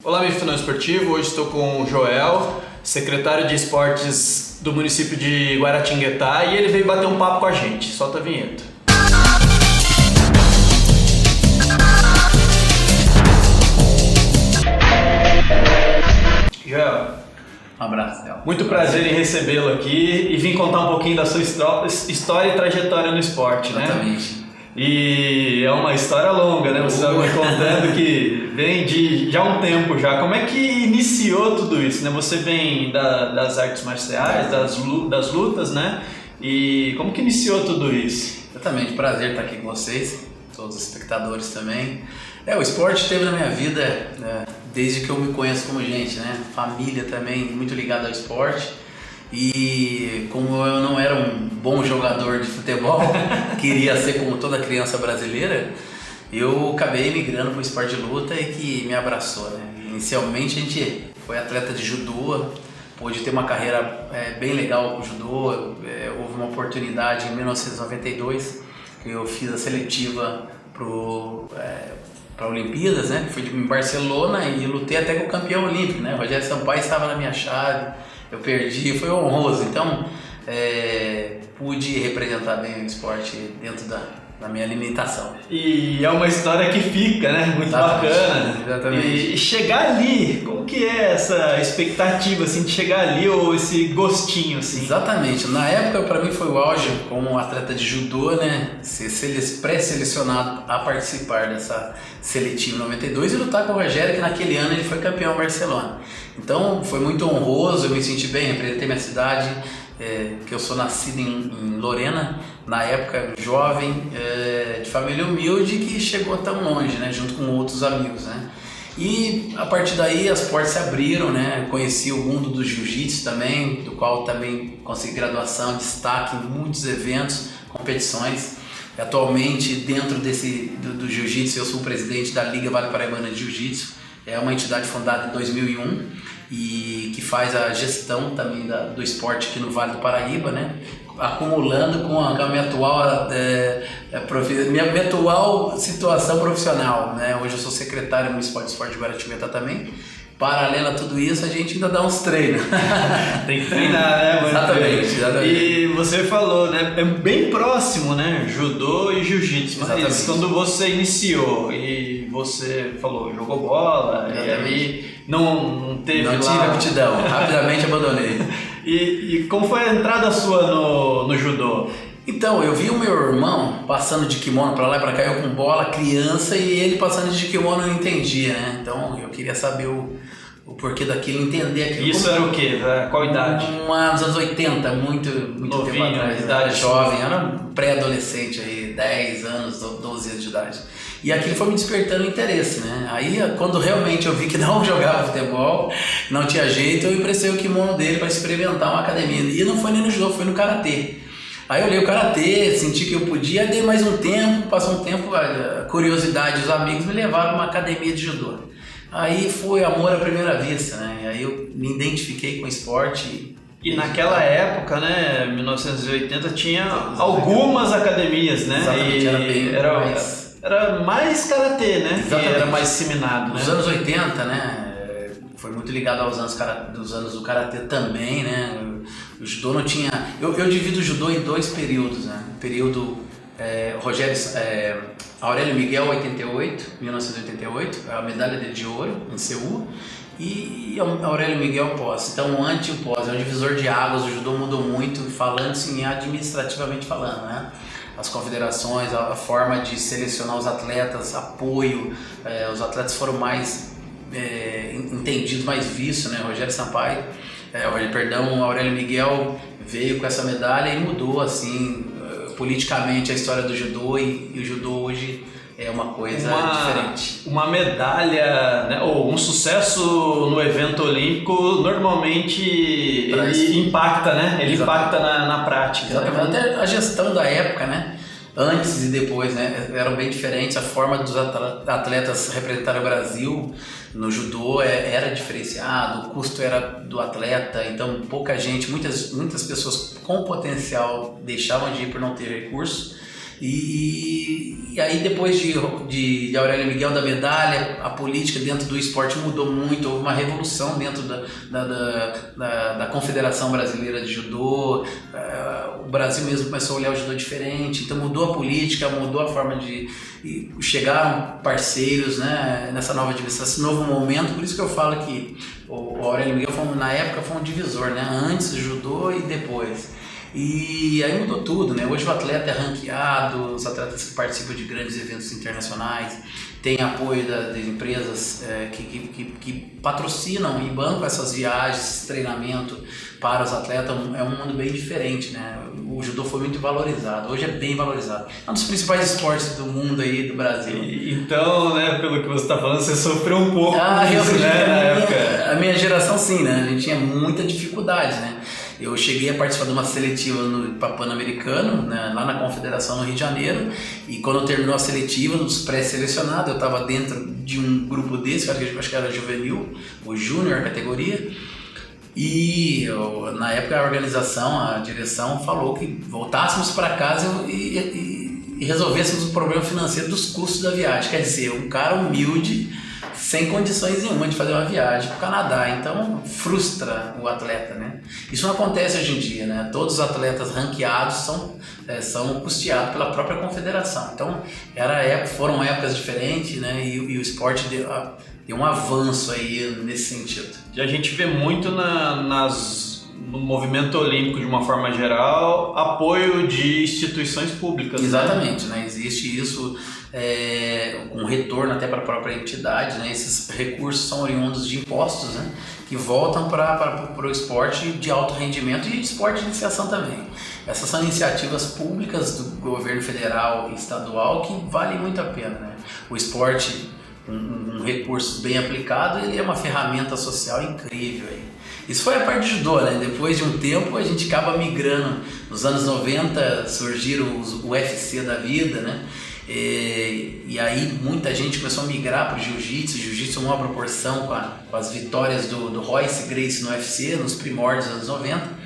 Olá, amigo Não Esportivo. Hoje estou com o Joel, secretário de esportes do município de Guaratinguetá, e ele veio bater um papo com a gente. Solta a vinheta. Joel, Um abraço, Theo. muito prazer em recebê-lo aqui e vim contar um pouquinho da sua história e trajetória no esporte, né? Exatamente. E é uma história longa, né? Você estava me contando que vem de já um tempo já. Como é que iniciou tudo isso, né? Você vem das artes marciais, das lutas, né? E como que iniciou tudo isso? Exatamente, prazer estar aqui com vocês, todos os espectadores também. O esporte esteve na minha vida desde que eu me conheço como gente, né? Família também, muito ligada ao esporte. E como eu não era um bom jogador de futebol, queria ser como toda criança brasileira, eu acabei migrando para o esporte de luta e que me abraçou, né? Inicialmente a gente foi atleta de judô, pôde ter uma carreira bem legal com o judô. Houve uma oportunidade em 1992 que eu fiz a seletiva para Olimpíadas, né? Fui em Barcelona e lutei até com o campeão olímpico, né? Rogério Sampaio estava na minha chave, eu perdi, foi honroso. Então, pude representar bem o esporte dentro da minha limitação. E é uma história que fica, né? Muito bacana. Exatamente. E chegar ali, como que é essa expectativa, assim, de chegar ali, ou esse gostinho, assim? Exatamente. Na época, para mim, foi o auge como atleta de judô, né? Ser pré-selecionado a participar dessa seletiva em 92 e lutar com o Rogério, que naquele ano ele foi campeão em Barcelona. Então, foi muito honroso, eu me senti bem, representei minha cidade, que eu sou nascido em Lorena, na época jovem, de família humilde, que chegou tão longe, né? Junto com outros amigos, né? E a partir daí as portas se abriram, né? Conheci o mundo do jiu-jitsu também, do qual também consegui graduação, destaque em muitos eventos, competições. Atualmente, dentro do jiu-jitsu, eu sou o presidente da Liga Vale Paraibana de Jiu-Jitsu. É uma entidade fundada em 2001 e que faz a gestão também do esporte aqui no Vale do Paraíba, né? Acumulando com a minha atual situação profissional, né? Hoje eu sou secretário municipal de esporte de Guaratinguetá também. Paralelo a tudo isso, a gente ainda dá uns treinos. Tem que treinar, né? Exatamente. E você falou, né? É bem próximo, né? Judô e jiu-jitsu. Mas quando você iniciou e você falou, jogou bola, e aí não teve Não tive aptidão, rapidamente abandonei. E como foi a entrada sua no judô? Então, eu vi o meu irmão passando de kimono pra lá e pra cá, eu com bola, criança, e ele passando de kimono eu não entendia, né? Então, eu queria saber o porquê daquilo, entender aquilo. Isso era o quê? Qual idade? Nos anos 80, muito novinho, tempo atrás. idade Jovem, era um pré-adolescente aí, 10 anos, 12 anos de idade. E aquilo foi me despertando interesse, né? Aí, quando realmente eu vi que não jogava futebol, não tinha jeito, eu emprestei o kimono dele para experimentar uma academia. E não foi nem no judô, foi no karatê. Aí eu olhei o karatê, senti que eu podia, dei mais um tempo, passou um tempo, a curiosidade dos amigos me levaram a uma academia de judô. Aí foi amor à primeira vista, né? Aí eu me identifiquei com o esporte. E naquela época, né, 1980, tinha algumas academias, né? Exatamente, era mais karatê, né? Exatamente. Era mais disseminado, né? Nos anos 80, né? Foi muito ligado aos dos anos do karatê também, né? O judô não tinha... Eu divido o judô em dois períodos, né? O período Aurélio Miguel, 1988, a medalha dele de ouro em Seul, e Aurélio Miguel pós. Então, antes e o pós, é um divisor de águas, o judô mudou muito, falando-se administrativamente falando, né? As confederações, a forma de selecionar os atletas, apoio, os atletas foram mais entendidos, mais vistos, né? Rogério Sampaio, Aurélio Miguel veio com essa medalha e mudou, assim, politicamente a história do judô, e o judô hoje é uma coisa diferente. Uma medalha, né, ou um sucesso no evento olímpico, normalmente ele impacta, né? Ele impacta na prática. Exatamente. Até a gestão da época, né? Antes e depois, né? Eram bem diferentes. A forma dos atletas representarem o Brasil no judô era diferenciado, o custo era do atleta, então pouca gente, muitas pessoas com potencial deixavam de ir por não ter recurso. E aí depois de Aurélio Miguel da medalha, a política dentro do esporte mudou muito, houve uma revolução dentro da Confederação Brasileira de Judô, o Brasil mesmo começou a olhar o judô diferente, então mudou a política, mudou a forma de... E chegaram parceiros, né, nessa nova divisão, esse novo momento, por isso que eu falo que o Aurélio Miguel na época foi um divisor, né, antes do judô e depois. E aí mudou tudo, né? Hoje o atleta é ranqueado, os atletas que participam de grandes eventos internacionais, tem apoio das empresas que patrocinam e bancam essas viagens, esse treinamento para os atletas. É um mundo bem diferente, né? O judô foi muito valorizado, hoje é bem valorizado. É um dos principais esportes do mundo aí, do Brasil. Então, né, pelo que você está falando, você sofreu um pouco disso, né, na época. A minha geração sim, né? A gente tinha muita dificuldade, né? Eu cheguei a participar de uma seletiva para Pan-Americano, né, lá na Confederação no Rio de Janeiro, e quando terminou a seletiva, dos pré-selecionados, eu estava dentro de um grupo desse, acho que era juvenil, ou júnior categoria, e na época a organização, a direção falou que voltássemos para casa e resolvêssemos o problema financeiro dos custos da viagem. Quer dizer, um cara humilde, sem condições nenhuma de fazer uma viagem para o Canadá, então frustra o atleta, né? Isso não acontece hoje em dia, né? Todos os atletas ranqueados são custeados pela própria confederação, então foram épocas diferentes, né? E o esporte deu um avanço aí nesse sentido. E a gente vê muito no movimento olímpico de uma forma geral, apoio de instituições públicas. Exatamente, né? Existe isso, um retorno até para a própria entidade, né? Esses recursos são oriundos de impostos, né? Que voltam para o esporte de alto rendimento e esporte de iniciação também. Essas são iniciativas públicas do governo federal e estadual que valem muito a pena, né? O esporte, um recurso bem aplicado, ele é uma ferramenta social incrível aí. Isso foi a parte de judô, né? Depois de um tempo a gente acaba migrando. Nos anos 90 surgiram os UFC da vida, né? E aí muita gente começou a migrar para o jiu-jitsu. O jiu-jitsu tomou uma proporção com as vitórias do Royce Gracie no UFC, nos primórdios dos anos 90.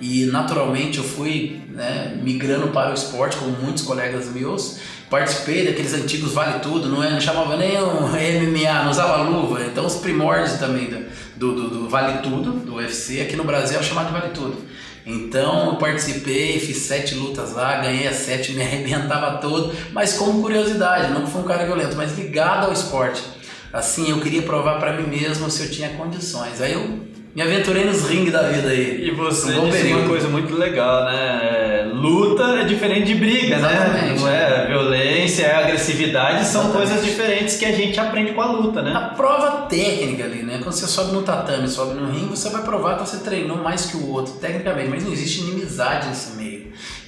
E naturalmente eu fui, né, migrando para o esporte, como muitos colegas meus. Participei daqueles antigos Vale Tudo, não chamava nem o MMA, não usava luva. Então os primórdios também do Vale Tudo, do UFC, aqui no Brasil é chamado de Vale Tudo. Então eu participei, fiz 7 lutas lá, ganhei as 7, me arrebentava todo, mas como curiosidade, não que fui um cara violento, mas ligado ao esporte. Assim, eu queria provar para mim mesmo se eu tinha condições. Aí eu me aventurei nos ringues da vida aí. E você disse uma coisa muito legal, né? Luta é diferente de briga, né? Não é violência, é agressividade, são coisas diferentes que a gente aprende com a luta, né? A prova técnica ali, né? Quando você sobe no tatame, sobe no ringue, você vai provar que você treinou mais que o outro, tecnicamente, mas não existe inimizade nesse meio.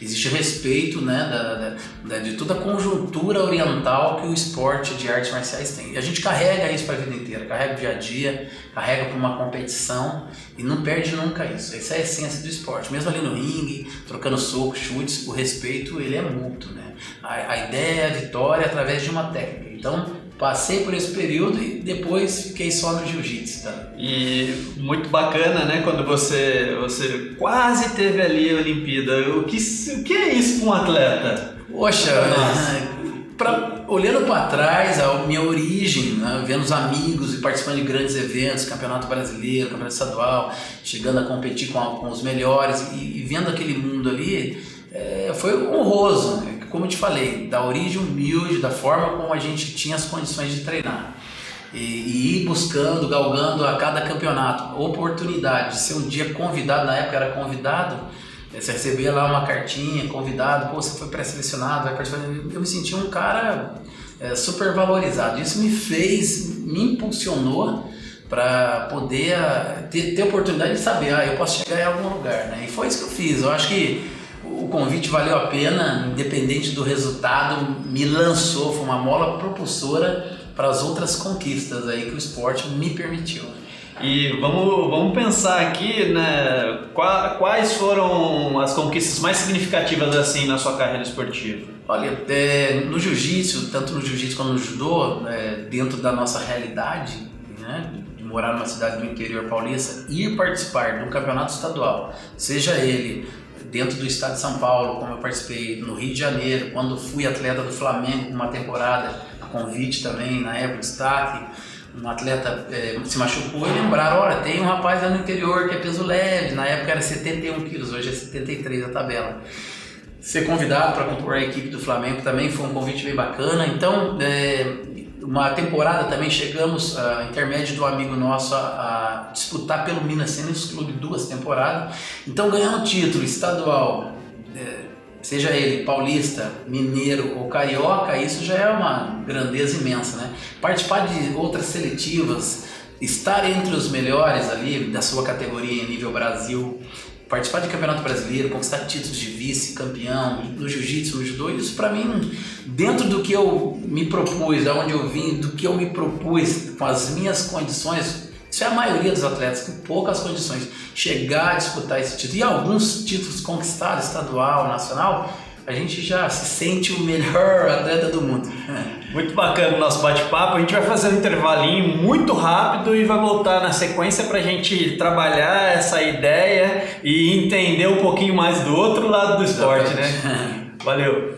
Existe respeito, né, de toda a conjuntura oriental que o esporte de artes marciais tem. E a gente carrega isso para a vida inteira, carrega o dia a dia, carrega para uma competição e não perde nunca isso. Essa é a essência do esporte. Mesmo ali no ringue, trocando socos, chutes, o respeito ele é mútuo, né? A ideia é a vitória através de uma técnica. Então, passei por esse período e depois fiquei só no jiu-jitsu, tá? E muito bacana, né? Quando você quase teve ali a Olimpíada. O que é isso para um atleta? Poxa, olhando para trás, a minha origem, né? Vendo os amigos e participando de grandes eventos, campeonato brasileiro, campeonato estadual, chegando a competir com os melhores e vendo aquele mundo ali, foi honroso, né? Como eu te falei, da origem humilde, da forma como a gente tinha as condições de treinar. E ir buscando, galgando a cada campeonato, oportunidade de ser um dia convidado, na época era convidado, você recebia lá uma cartinha, convidado, você foi pré-selecionado, vai participar. Eu me senti um cara super valorizado. Isso me impulsionou para poder ter oportunidade de saber, eu posso chegar em algum lugar, né? E foi isso que eu fiz. Eu acho que o convite valeu a pena, independente do resultado, me lançou, foi uma mola propulsora para as outras conquistas aí que o esporte me permitiu. E vamos pensar aqui, né, quais foram as conquistas mais significativas assim na sua carreira esportiva? Olha, no jiu-jitsu, tanto no jiu-jitsu quanto no judô, dentro da nossa realidade, né, de morar numa cidade do interior paulista, ir participar de um campeonato estadual, seja ele dentro do estado de São Paulo, como eu participei no Rio de Janeiro, quando fui atleta do Flamengo uma temporada, a convite também, na época, destaque, um atleta se machucou e lembraram, olha, tem um rapaz lá no interior que é peso leve, na época era 71 quilos, hoje é 73 a tabela. Ser convidado para compor a equipe do Flamengo também foi um convite bem bacana. Então, uma temporada também chegamos, intermédio do amigo nosso, a disputar pelo Minas Tênis Clube 2 temporadas. Então, ganhar um título estadual, seja ele paulista, mineiro ou carioca, isso já é uma grandeza imensa, né? Participar de outras seletivas, estar entre os melhores ali da sua categoria em nível Brasil, participar de campeonato brasileiro, conquistar títulos de vice-campeão no jiu-jitsu, no judô, isso para mim, dentro do que eu me propus, da onde eu vim, do que eu me propus com as minhas condições, isso é a maioria dos atletas, com poucas condições, chegar a disputar esse título. E alguns títulos conquistados, estadual, nacional, a gente já se sente o melhor atleta do mundo. Muito bacana o nosso bate-papo. A gente vai fazer um intervalinho muito rápido e vai voltar na sequência para a gente trabalhar essa ideia e entender um pouquinho mais do outro lado do esporte, né? Valeu!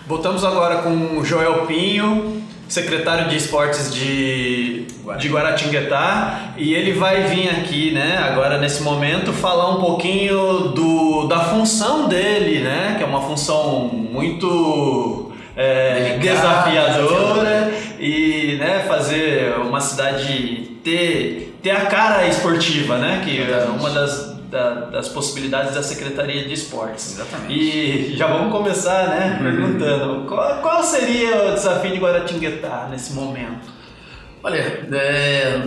Voltamos agora com o Joel Pinho, secretário de esportes de Guaratinguetá, e ele vai vir aqui, né, agora nesse momento, falar um pouquinho da função dele, né, que é uma função muito desafiadora e, né, fazer uma cidade ter a cara esportiva, né, que é uma das possibilidades da Secretaria de Esportes. Exatamente. E já vamos começar, né, perguntando qual seria o desafio de Guaratinguetá nesse momento? Olha,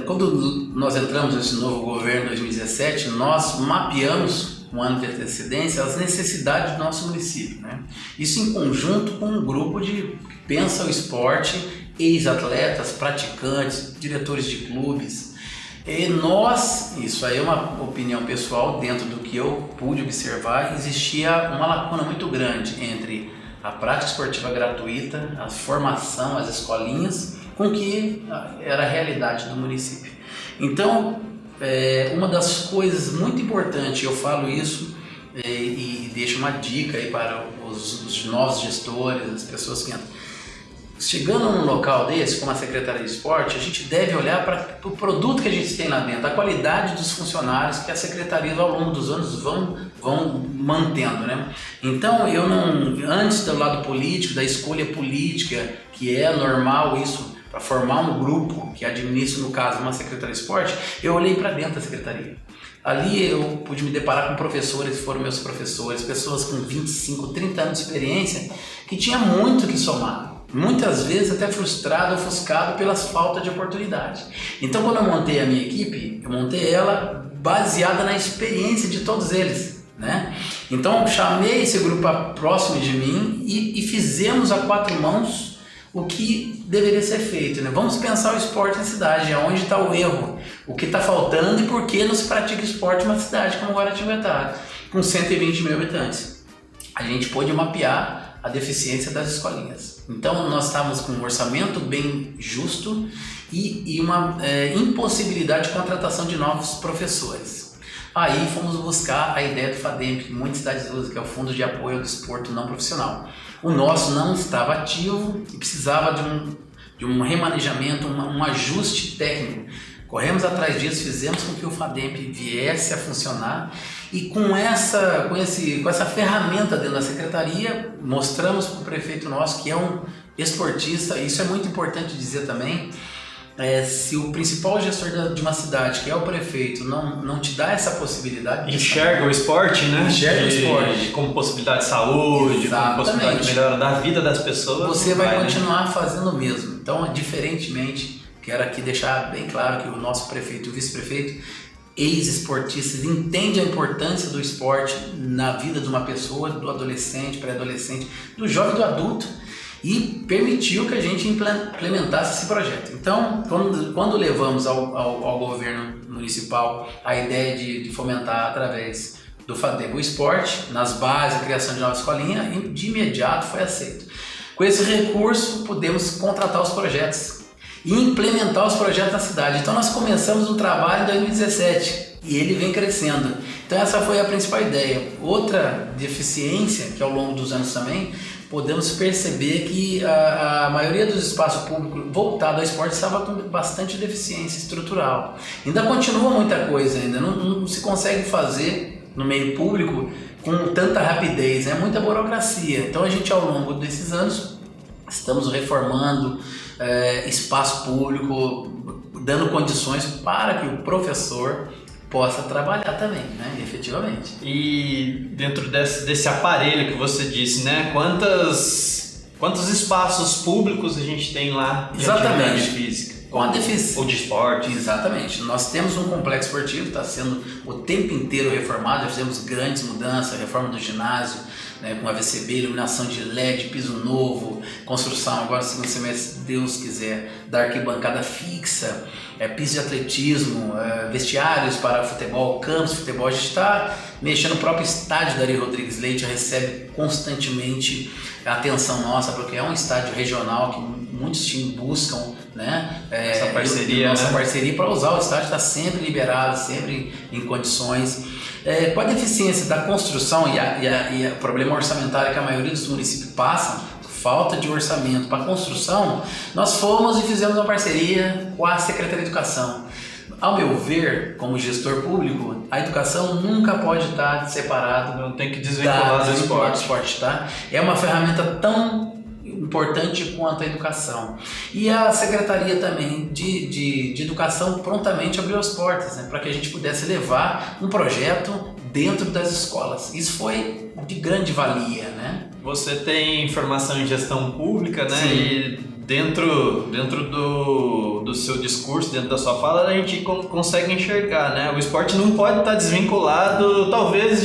quando nós entramos nesse novo governo em 2017, nós mapeamos um ano de antecedência as necessidades do nosso município, né? Isso em conjunto com um grupo que pensa o esporte, ex-atletas, praticantes, diretores de clubes. E nós, isso aí é uma opinião pessoal, dentro do que eu pude observar, existia uma lacuna muito grande entre a prática esportiva gratuita, a formação, as escolinhas, com o que era a realidade do município. Então, uma das coisas muito importantes, eu falo isso e deixo uma dica aí para os novos gestores, as pessoas que entram. Chegando num local desse, como a Secretaria de Esporte, a gente deve olhar para o produto que a gente tem lá dentro, a qualidade dos funcionários que a Secretaria ao longo dos anos vão mantendo, né? Então, eu não, antes do lado político, da escolha política, que é normal isso, para formar um grupo que administra, no caso, uma Secretaria de Esporte, eu olhei para dentro da Secretaria. Ali eu pude me deparar com professores, foram meus professores, pessoas com 25, 30 anos de experiência, que tinha muito que somar. Muitas vezes até frustrado, ofuscado pelas faltas de oportunidade. Então, quando eu montei a minha equipe, eu montei ela baseada na experiência de todos eles, né? Então, chamei esse grupo próximo de mim e fizemos a quatro mãos o que deveria ser feito, né? Vamos pensar o esporte na cidade, onde está o erro, o que está faltando e por que não se pratica esporte em uma cidade como Guaratinguetá, com 120 mil habitantes. A gente pôde mapear a deficiência das escolinhas. Então, nós estávamos com um orçamento bem justo e uma impossibilidade de contratação de novos professores. Aí fomos buscar a ideia do FADEM, que muitas cidades usam, que é o Fundo de Apoio ao Desporto Não Profissional. O nosso não estava ativo e precisava de um remanejamento, um ajuste técnico. Corremos atrás disso, fizemos com que o FADEMP viesse a funcionar e com essa ferramenta dentro da secretaria, mostramos para o prefeito nosso que é um esportista. Isso é muito importante dizer também. Se o principal gestor de uma cidade, que é o prefeito, não te dá essa possibilidade... Enxerga o esporte, né? Enxerga o esporte. Como possibilidade de saúde, como possibilidade de melhora da vida das pessoas. Você vai continuar fazendo o mesmo. Então, diferentemente... Quero aqui deixar bem claro que o nosso prefeito e o vice-prefeito ex-esportistas, entende a importância do esporte na vida de uma pessoa, do adolescente, pré-adolescente, do jovem e do adulto, e permitiu que a gente implementasse esse projeto. Então, quando levamos ao governo municipal a ideia de fomentar através do FADEB o esporte, nas bases, a criação de nova escolinha, de imediato foi aceito. Com esse recurso, podemos contratar os projetos e implementar os projetos na cidade. Então, nós começamos o trabalho em 2017 e ele vem crescendo. Então, essa foi a principal ideia. Outra deficiência, que ao longo dos anos também, podemos perceber que a maioria dos espaços públicos voltados ao esporte estava com bastante deficiência estrutural. Ainda continua muita coisa, ainda não se consegue fazer no meio público com tanta rapidez, é muita burocracia. Então a gente, ao longo desses anos, estamos reformando espaço público, dando condições para que o professor possa trabalhar também, né, efetivamente. E dentro desse aparelho que você disse, né, quantos espaços públicos a gente tem lá de atividade física? Ou de esporte? Exatamente. Nós temos um complexo esportivo, está sendo o tempo inteiro reformado, já fizemos grandes mudanças, reforma do ginásio, né, com AVCB, iluminação de LED, piso novo, construção agora no segundo semestre, se Deus quiser, da arquibancada fixa, piso de atletismo, vestiários para futebol, campos de futebol. A gente está mexendo no próprio estádio da Ari Rodrigues Leite, recebe constantemente a atenção nossa, porque é um estádio regional que muitos times buscam, né? Essa parceria, nossa parceria para usar o estádio, está sempre liberado, sempre em condições. Com a deficiência da construção e o problema orçamentário que a maioria dos municípios passam, falta de orçamento para construção, nós fomos e fizemos uma parceria com a Secretaria de Educação. Ao meu ver, como gestor público, a educação nunca pode estar separada. Não tem que desvincular do esporte. Tá? É uma ferramenta tão importante quanto a educação. E a Secretaria também de Educação prontamente abriu as portas, né, para que a gente pudesse levar um projeto dentro das escolas. Isso foi de grande valia, né? Você tem formação em gestão pública, né? Sim. E dentro do seu discurso, dentro da sua fala, a gente consegue enxergar, né? O esporte não pode estar desvinculado, talvez,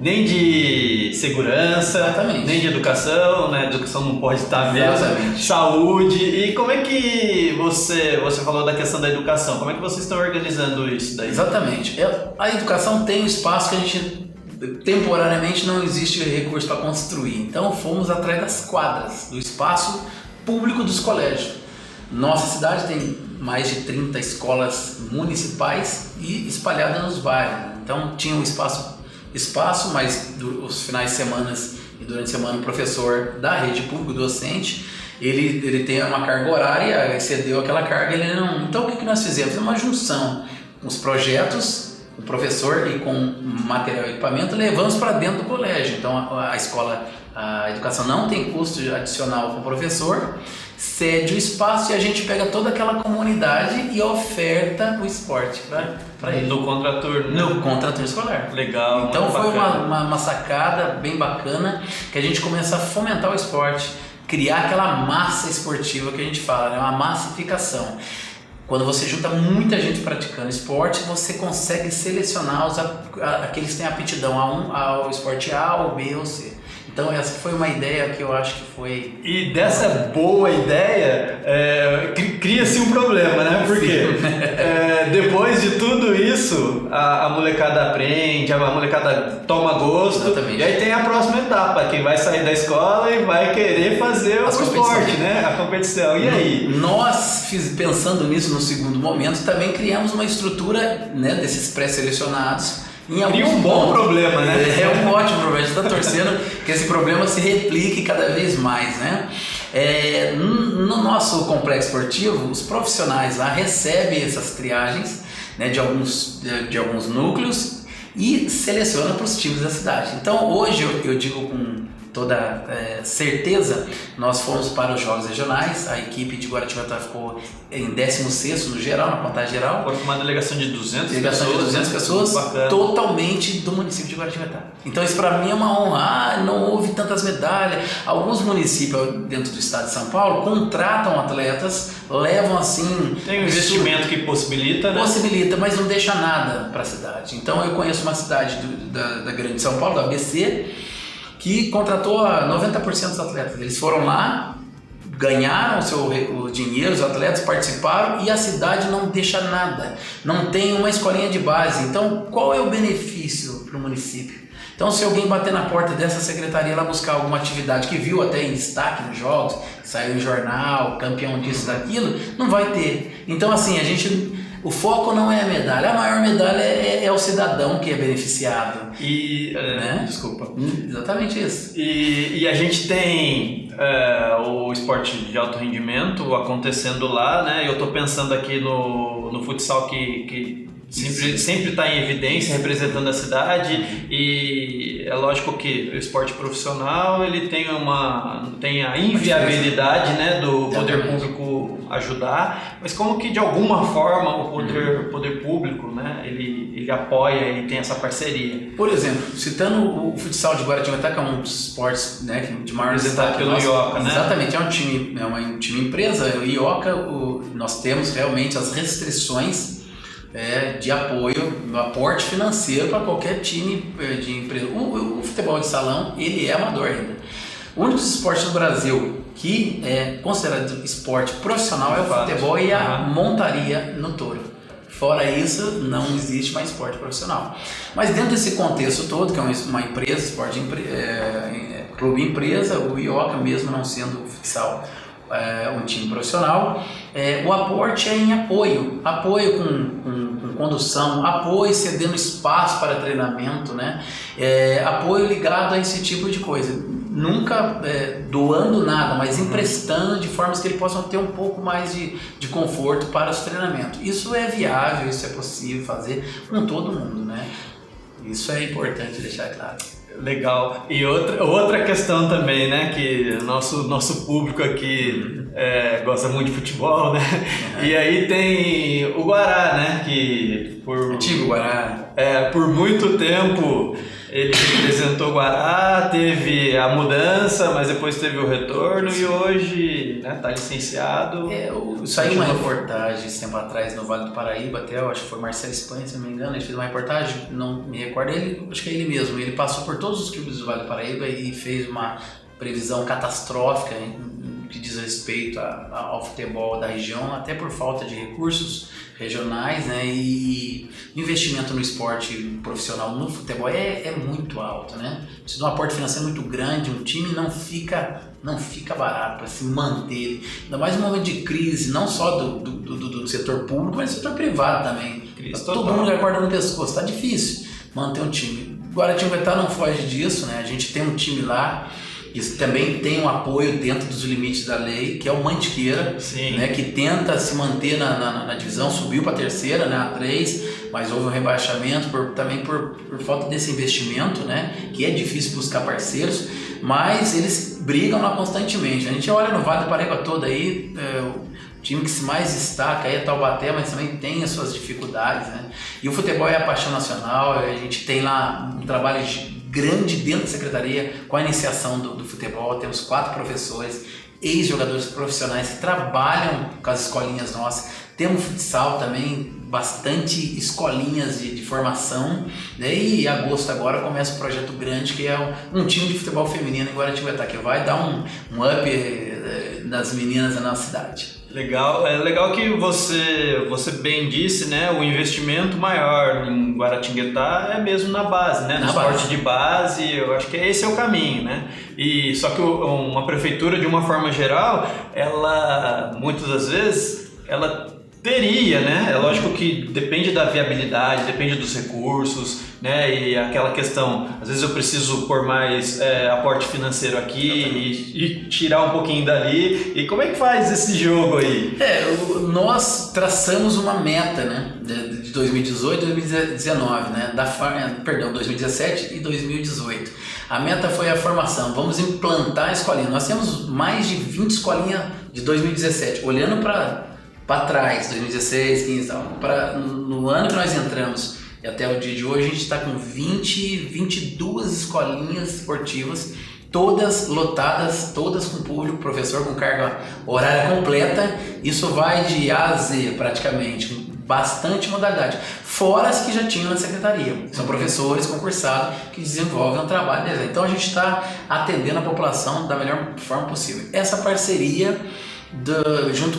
nem de segurança, exatamente, nem de educação, né? A educação não pode estar mesmo, exatamente, saúde. E como é que você falou da questão da educação, como é que vocês estão organizando isso daí? Exatamente. A educação tem um espaço que a gente temporariamente não existe recurso para construir, então fomos atrás das quadras, do espaço público dos colégios. Nossa cidade tem mais de 30 escolas municipais e espalhadas nos bairros, então tinha um espaço, mas os finais de semana e durante a semana o professor da rede pública, o docente, ele tem uma carga horária, excedeu aquela carga, ele não... Então o que nós fizemos? Uma junção com os projetos, o professor e com material e equipamento, levamos para dentro do colégio. Então a escola, a educação não tem custo adicional com o professor, cede o espaço e a gente pega toda aquela comunidade e oferta o esporte para ele. No contraturno. No contraturno escolar. Legal. Então foi uma sacada bem bacana que a gente começa a fomentar o esporte, criar aquela massa esportiva que a gente fala, né? Uma massificação. Quando você junta muita gente praticando esporte, você consegue selecionar aqueles que têm aptidão ao esporte A, ou B ou C. Então essa foi uma ideia que eu acho que foi... E dessa boa ideia, cria-se um problema, né? Porque depois de tudo isso, a molecada aprende, a molecada toma gosto. Exatamente. E aí tem a próxima etapa, que vai sair da escola e vai querer fazer o esporte, né? A competição. E aí? Nós, pensando nisso no segundo momento, também criamos uma estrutura, né, desses pré-selecionados. Cria um bom problema, né? É um ótimo problema, a gente está torcendo que esse problema se replique cada vez mais, né? No nosso complexo esportivo, os profissionais lá recebem essas triagens, né, de alguns núcleos e selecionam para os times da cidade. Então hoje eu digo com toda certeza, nós fomos para os Jogos Regionais. A equipe de Guaratinguetá ficou em 16º no geral, na contagem geral. Foi uma delegação de 200 delegação pessoas. De 200 pessoas, totalmente do município de Guaratinguetá. Então isso para mim é uma honra. Não houve tantas medalhas. Alguns municípios dentro do estado de São Paulo contratam atletas, levam assim... Tem um investimento que possibilita, né? Possibilita, mas não deixa nada para a cidade. Então eu conheço uma cidade da Grande São Paulo, do ABC, que contratou 90% dos atletas. Eles foram lá, ganharam o dinheiro, os atletas participaram e a cidade não deixa nada. Não tem uma escolinha de base. Então, qual é o benefício para o município? Então, se alguém bater na porta dessa secretaria lá buscar alguma atividade que viu até em destaque nos jogos, saiu em jornal, campeão disso, daquilo, não vai ter. Então, assim, o foco não é a medalha. A maior medalha é o cidadão que é beneficiado. Né? Desculpa. Exatamente isso. E a gente tem o esporte de alto rendimento acontecendo lá, né? Eu estou pensando aqui no futsal que sempre está em evidência, representando a cidade, e é lógico que o esporte profissional ele tem a inviabilidade, né, do poder público ajudar, mas como que de alguma forma o poder público, né, ele apoia e tem essa parceria. Por exemplo, citando o futsal de Guaratinguetá, que é um dos esportes, né, de maior destaque pelo IOCA, né? Exatamente, é um time empresa. O IOCA, nós temos realmente as restrições de apoio, no aporte financeiro para qualquer time de empresa. O futebol de salão, ele é amador ainda. O único esporte no Brasil que é considerado esporte profissional é o futebol e a montaria no touro. Fora isso, não existe mais esporte profissional. Mas dentro desse contexto todo, que é uma empresa, clube empresa, o IOCA mesmo não sendo futsal um time profissional, o aporte é em apoio com condução, apoio cedendo espaço para treinamento, né? Apoio ligado a esse tipo de coisa, nunca doando nada, mas emprestando de formas que eles possam ter um pouco mais de conforto para os treinamentos. Isso é viável, isso é possível fazer com todo mundo, né? Isso é importante deixar claro. Legal. E outra questão também, né, que nosso público aqui gosta muito de futebol, né? E aí tem o Guará, né, que antigo Guará. Por muito tempo ele representou o Guará, teve a mudança, mas depois teve o retorno. Sim. E hoje está licenciado. Saiu uma reportagem esse tempo atrás no Vale do Paraíba, até acho que foi Marcelo Espanha, se não me engano, ele fez uma reportagem, não me recordo, acho que é ele mesmo, ele passou por todos os clubes do Vale do Paraíba e fez uma previsão catastrófica que diz respeito ao futebol da região, até por falta de recursos regionais, né? E investimento no esporte profissional no futebol é muito alto, né? Precisa de um aporte financeiro muito grande, um time não fica barato para se manter, ainda mais no momento de crise, não só do setor público, mas do setor privado também. Todo mundo acorda no pescoço, tá difícil manter um time. Guaratinguetá não foge disso, né? A gente tem um time lá, isso também tem um apoio dentro dos limites da lei, que é o Mantiqueira, né, que tenta se manter na divisão, subiu para a terceira, né, a 3, mas houve um rebaixamento também por falta desse investimento, né, que é difícil buscar parceiros, mas eles brigam lá constantemente. A gente olha no Vale do Paraíba todo aí, o time que se mais destaca é Taubaté, mas também tem as suas dificuldades, né, e o futebol é a paixão nacional. A gente tem lá um trabalho grande dentro da secretaria com a iniciação do futebol. Temos 4 professores, ex-jogadores profissionais que trabalham com as escolinhas nossas. Temos futsal também, bastante escolinhas de formação, né? E em agosto agora começa um projeto grande que é um time de futebol feminino em Guaratinguetá, que vai dar um up nas meninas da nossa cidade. Legal, é legal que você bem disse, né, o investimento maior em Guaratinguetá é mesmo na base, né, no esporte de base. Eu acho que esse é o caminho, né, e só que uma prefeitura, de uma forma geral, ela muitas das vezes ela teria, né? É lógico que depende da viabilidade, depende dos recursos, né? E aquela questão, às vezes eu preciso pôr mais aporte financeiro aqui e tirar um pouquinho dali. E como é que faz esse jogo aí? Nós traçamos uma meta, né? De 2018 e 2019, né? 2017 e 2018. A meta foi a formação. Vamos implantar a escolinha. Nós temos mais de 20 escolinhas de 2017. Olhando para trás, 2016, 15, no ano que nós entramos e até o dia de hoje, a gente está com 22 escolinhas esportivas, todas lotadas, todas com público, professor com carga horária completa. Isso vai de A a Z praticamente, com bastante modalidade, fora as que já tinham na secretaria. São professores concursados que desenvolvem um trabalho deles. Então a gente está atendendo a população da melhor forma possível. Essa parceria junto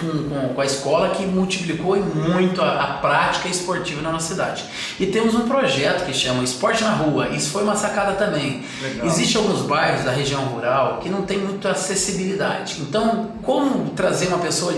com a escola que multiplicou muito a prática esportiva na nossa cidade. E temos um projeto que chama Esporte na Rua. Isso foi uma sacada também. Legal. Existem alguns bairros da região rural que não tem muita acessibilidade. Então, como trazer uma pessoa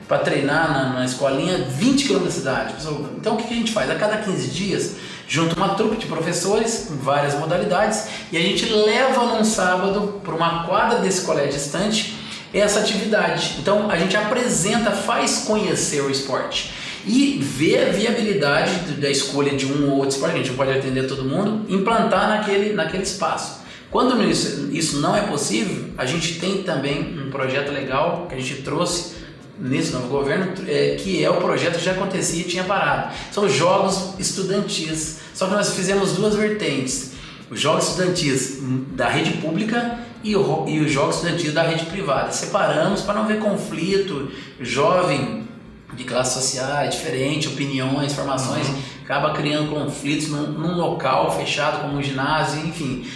para treinar na escolinha 20 km da cidade? Então, o que a gente faz? A cada 15 dias, junto uma trupe de professores com várias modalidades, e a gente leva num sábado para uma quadra desse colégio distante essa atividade. Então a gente apresenta, faz conhecer o esporte e vê a viabilidade da escolha de um ou outro esporte, a gente não pode atender todo mundo, implantar naquele espaço. Quando isso não é possível, a gente tem também um projeto legal que a gente trouxe nesse novo governo, que é o projeto que já acontecia e tinha parado. São os jogos estudantis, só que nós fizemos duas vertentes: os jogos estudantis da rede pública e os jogos estudantis da rede privada. Separamos para não ver conflito, jovem de classes sociais diferentes, opiniões, formações, acaba criando conflitos num local fechado como um ginásio. Enfim,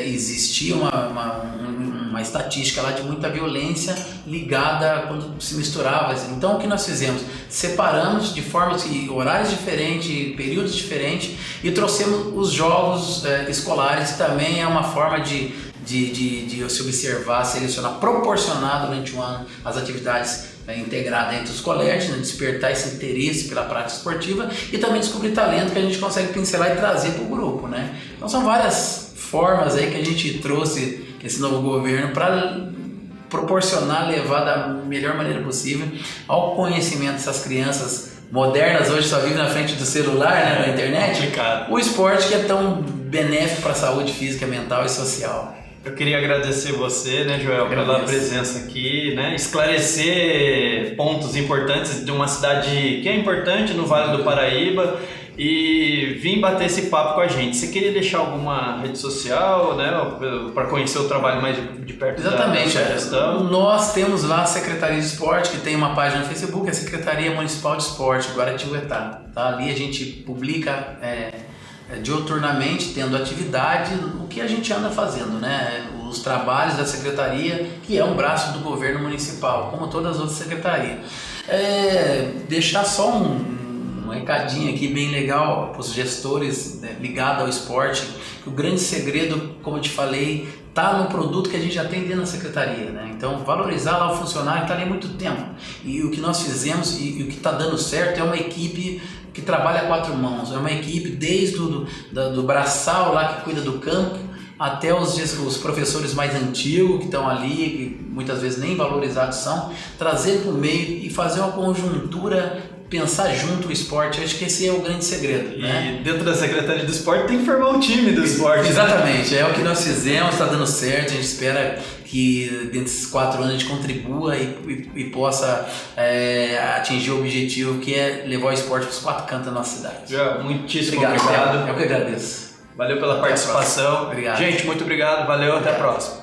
existia uma estatística lá de muita violência ligada quando se misturava. Então o que nós fizemos? Separamos de formas e horários diferentes, períodos diferentes, e trouxemos os jogos escolares, que também é uma forma de se observar, selecionar, proporcionar durante o ano as atividades integradas entre os colégios, né, despertar esse interesse pela prática esportiva e também descobrir talento que a gente consegue pincelar e trazer para o grupo, né? Então são várias formas aí que a gente trouxe esse novo governo para proporcionar, levar da melhor maneira possível ao conhecimento dessas crianças modernas, hoje só vivem na frente do celular, né, na internet, complicado. O esporte que é tão benéfico para a saúde física, mental e social. Eu queria agradecer você, né, Joel, pela presença aqui, né, esclarecer pontos importantes de uma cidade que é importante no Vale do Paraíba e vir bater esse papo com a gente. Você queria deixar alguma rede social, né, para conhecer o trabalho mais de perto? Exatamente. Da gestão? Nós temos lá a Secretaria de Esporte, que tem uma página no Facebook, a Secretaria Municipal de Esporte, Guaratinguetá. Tá? Ali a gente publica diuturnamente, tendo atividade, o que a gente anda fazendo, né? Os trabalhos da Secretaria, que é um braço do governo municipal, como todas as outras secretarias. Deixar só um recadinho aqui bem legal para os gestores, né, ligados ao esporte, que o grande segredo, como eu te falei, está no produto que a gente já tem dentro da secretaria, né? Então valorizar lá o funcionário que está ali há muito tempo, e o que nós fizemos e o que está dando certo é uma equipe que trabalha a quatro mãos, é uma equipe desde do braçal lá que cuida do campo até os professores mais antigos que estão ali, que muitas vezes nem valorizados são, trazer para o meio e fazer uma conjuntura, pensar junto o esporte. Eu acho que esse é o grande segredo. E né? Dentro da Secretaria do Esporte tem que formar um time do esporte. Exatamente, é o que nós fizemos, está dando certo, a gente espera que dentro desses 4 anos a gente contribua e possa atingir o objetivo, que é levar o esporte para os 4 cantos da nossa cidade. Já, muitíssimo obrigado. obrigado. Eu que agradeço. Valeu pela participação. Obrigado. Gente, muito obrigado. Valeu, até a próxima.